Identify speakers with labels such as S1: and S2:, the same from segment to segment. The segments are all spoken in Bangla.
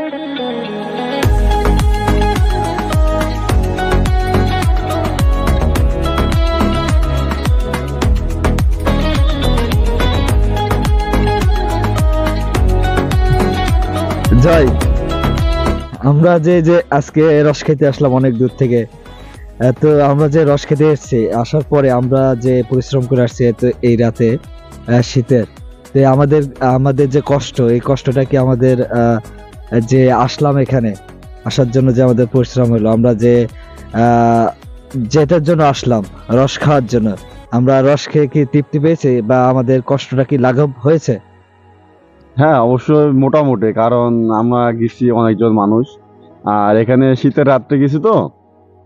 S1: জয়, আমরা যে যে আজকে রস খেতে আসলাম অনেক দূর থেকে, তো আমরা যে রস খেতে এসেছি, আসার পরে আমরা যে পরিশ্রম করে আসছি তো এই রাতে শীতের, তো আমাদের আমাদের যে কষ্ট, এই কষ্টটা কি আমাদের যে আসলাম এখানে আসার জন্য যে আমাদের পরিশ্রম হলো, আমরা যে যেটার জন্য আসলাম রস খাওয়ার জন্য, আমরা রস খেয়ে কি তৃপ্তি পেয়েছি বা আমাদের কষ্টটা কি লাঘব হয়েছে?
S2: হ্যাঁ, অবশ্যই মোটামুটি, কারণ আমরা গেছি অনেকজন মানুষ, আর এখানে শীতের রাত্রে গেছি তো,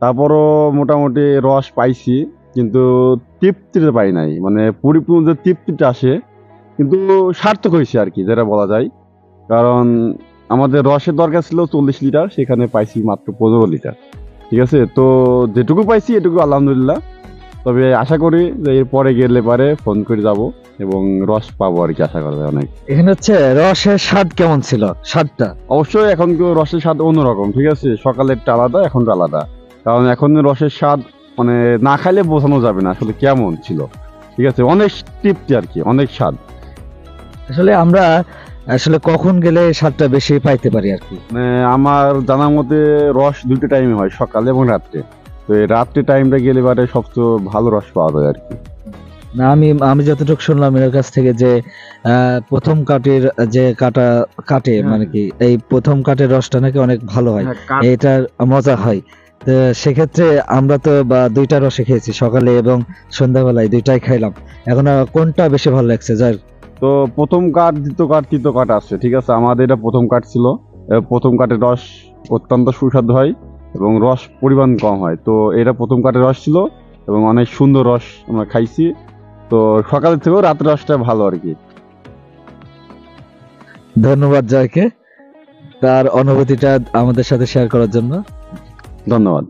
S2: তারপরও মোটামুটি রস পাইছি, কিন্তু তৃপ্তিটা পাই নাই, মানে পরিপূর্ণ যে তৃপ্তিটা আসে, কিন্তু সার্থক হয়েছে আর কি, যেটা বলা যায়। কারণ আমাদের রসের দরকার ছিল 40 লিটার, সেখানে পাইছি মাত্র 15 লিটার। ঠিক আছে, তো যেটুকু পাইছি এটুকু আলহামদুলিল্লাহ। তবে আশা করি যে এরপরে গেলে পারে ফোন করে যাব এবং রস পাবো আর কি, আশা করা যায় অনেক।
S1: এখানে হচ্ছে রসের স্বাদ কেমন ছিল, স্বাদটা?
S2: অবশ্যই এখন কেউ রসের স্বাদ অন্যরকম, ঠিক আছে, সকালেরটা আলাদা, এখনটা আলাদা। কারণ এখন রসের স্বাদ মানে না খাইলে বোঝানো যাবে না আসলে কেমন ছিল। ঠিক আছে, অনেক তৃপ্তি আর কি, অনেক স্বাদ।
S1: আসলে আমরা আসলে কখন গেলে স্বাদটা বেশি পাইতে পারি আর কি?
S2: মানে আমার জানার মতে রস দুটো টাইমে হয়, সকালে এবং রাত্রে। তো এই রাত্রে টাইমটা গেলে পারে সবচেয়ে ভালো রস পাওয়া যায় আর কি।
S1: না, আমি আমি যতটুকু শুনলাম এর কাছ থেকে যে প্রথম কাঠের যে কাটে মানে কি এই প্রথম কাঠের রসটা নাকি অনেক ভালো হয়, এটার মজা হয়। তো সেক্ষেত্রে আমরা তো বা দুইটা রসে খেয়েছি, সকালে এবং সন্ধ্যাবেলায় দুইটাই খাইলাম। এখন কোনটা বেশি ভালো লাগছে যার?
S2: তো প্রথম কাঠ, দ্বিতীয় কাঠ, তৃতীয় কাঠ আছে, ঠিক আছে, আমাদের এটা প্রথম কাঠ ছিল। প্রথম কাঠের রস অত্যন্ত সুস্বাদু হয় এবং রস পরিমাণ কম হয়। তো এটা প্রথম কাঠের রস ছিল এবং অনেক সুন্দর রস আমরা খাইছি। তো সকালের থেকেও রাতের রসটা ভালো আর কি।
S1: ধন্যবাদ জয়কে তার অনুভূতিটা আমাদের সাথে শেয়ার করার জন্য।
S2: ধন্যবাদ।